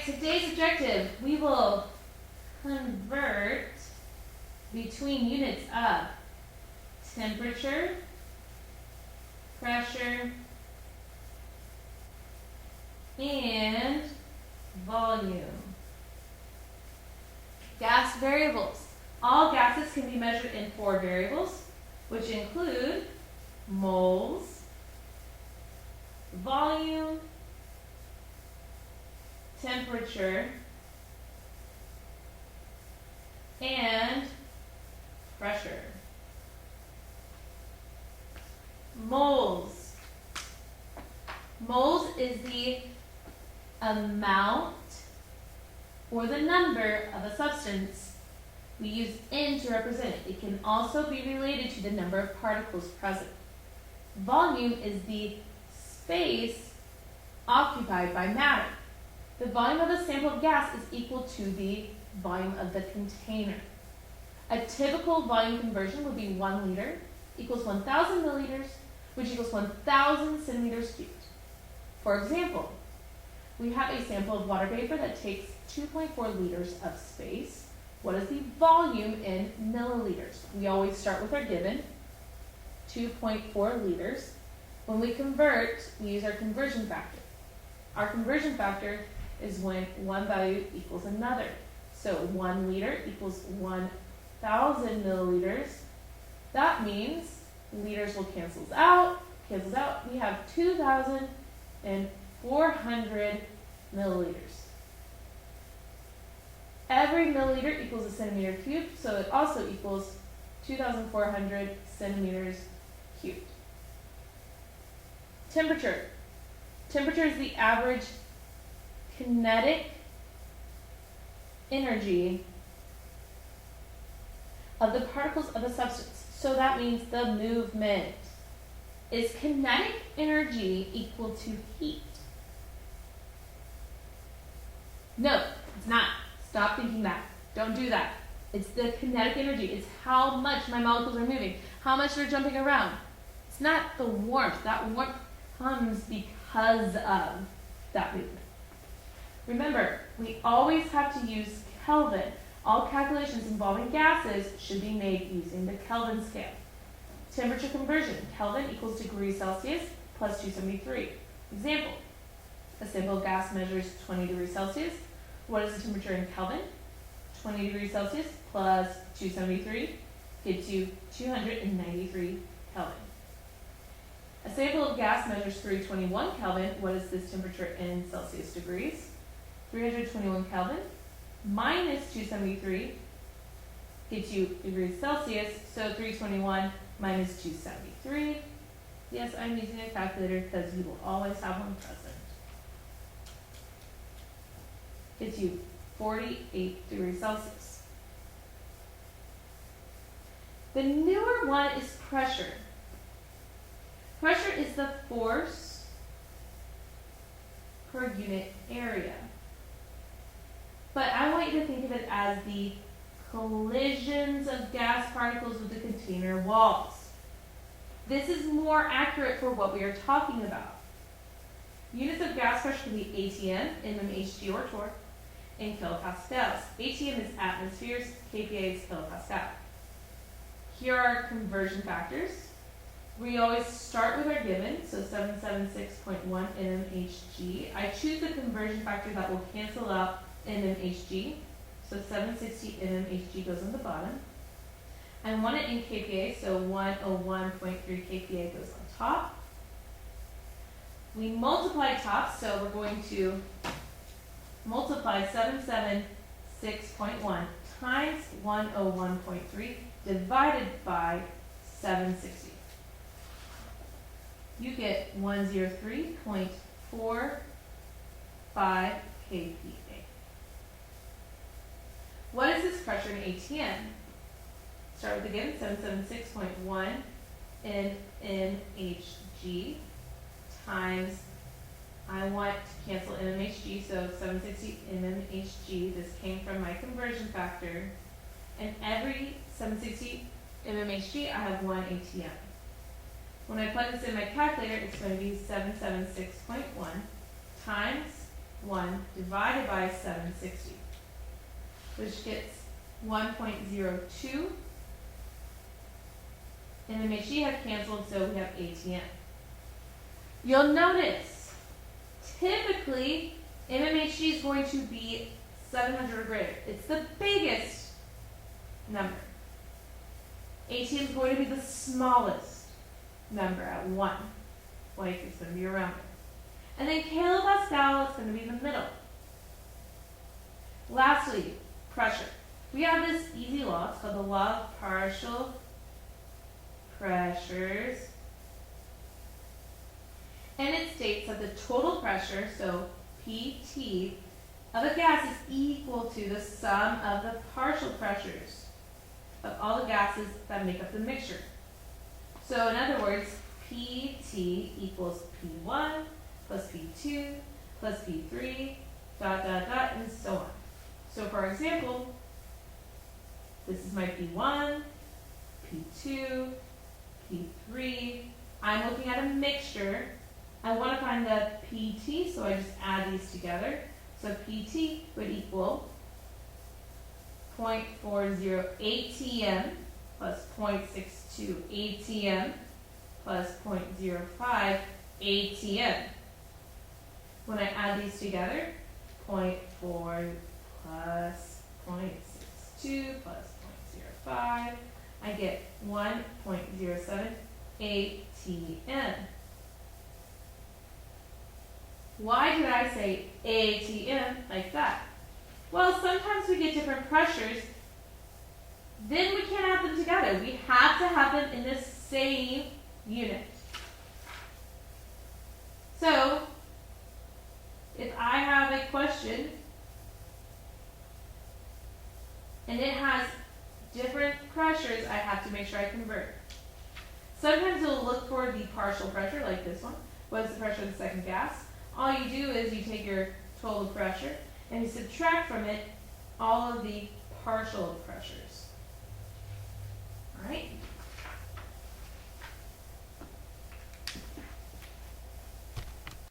today's objective, we will convert between units of temperature, pressure, and volume. Gas variables. All gases can be measured in 4 variables, which include moles, volume, temperature, and pressure. Moles. Moles is the amount or the number of a substance. We use N to represent it. It can also be related to the number of particles present. Volume is the space occupied by matter. The volume of a sample of gas is equal to the volume of the container. A typical volume conversion would be 1 liter equals 1,000 milliliters, which equals 1,000 centimeters cubed. For example, we have a sample of water vapor that takes 2.4 liters of space. What is the volume in milliliters? We always start with our given, 2.4 liters. When we convert, we use our conversion factor. Our conversion factor is when one value equals another. So 1 liter equals 1,000 milliliters. That means liters will cancel out. We have 2,400 milliliters. Every milliliter equals a centimeter cubed, so it also equals 2,400 centimeters cubed. Temperature. Temperature is the average kinetic energy of the particles of a substance. So that means the movement. Is kinetic energy equal to heat? No, it's not. Stop thinking that. Don't do that. It's the kinetic energy. It's how much my molecules are moving, how much they're jumping around. It's not the warmth. That warmth comes because of that movement. Remember, we always have to use Kelvin. All calculations involving gases should be made using the Kelvin scale. Temperature conversion. Kelvin equals degrees Celsius plus 273. Example. A sample of gas measures 20 degrees Celsius. What is the temperature in Kelvin? 20 degrees Celsius plus 273 gives you 293 Kelvin. A sample of gas measures 321 Kelvin. What is this temperature in Celsius degrees? 321 Kelvin minus 273 gives you degrees Celsius, so 321 minus 273. Yes, I'm using a calculator because you will always have one present. Gives you 48 degrees Celsius. The newer one is pressure. Pressure is the force per unit area. But I want you to think of it as the collisions of gas particles with the container walls. This is more accurate for what we are talking about. Units of gas pressure can be ATM, mmHg, or torr, in kilopascals. ATM is atmospheres, kPa is kilopascal. Here are conversion factors. We always start with our given, so 776.1 mmHg. I choose the conversion factor that will cancel out mmHg, so 760 mmHg goes on the bottom. I want it in kPa, so 101.3 kPa goes on top. We multiply tops, so we're going to multiply 776.1 times 101.3 divided by 760. You get 103.45 kPa. What is this pressure in ATM? Start with again, 776.1 mmHg times, I want to cancel mmHg, so 760 mmHg. This came from my conversion factor. And every 760 mmHg, I have 1 ATM. When I plug this in my calculator, it's going to be 776.1 times divided by 760, which gets 1.02. And the MHD had canceled, so we have ATM. You'll notice, typically, MMHD is going to be 700 or greater. It's the biggest number. ATM is going to be the smallest number at 1. Like, it's going to be around it. And then kilopascal is going to be in the middle. Lastly, pressure. We have this easy law. It's called the law of partial pressures. And it states that the total pressure, so PT, of a gas is equal to the sum of the partial pressures of all the gases that make up the mixture. So in other words, PT equals P1 plus P2 plus P3, and so on. So for example, this is my P1, P2, P3. I'm looking at a mixture. I want to find the PT, so I just add these together. So PT would equal 0.40 ATM plus 0.62 ATM plus 0.05 ATM. When I add these together, 0.4 plus 0.62 plus 0.05, I get 1.07 ATM. Why did I say ATM like that? Well, sometimes we get different pressures, then we can't add them together. We have to have them in the same unit. So, if I have a question and it has different pressures, I have to make sure I convert. Sometimes it will look for the partial pressure, like this one. What is the pressure of the second gas? All you do is you take your total pressure and you subtract from it all of the partial pressures.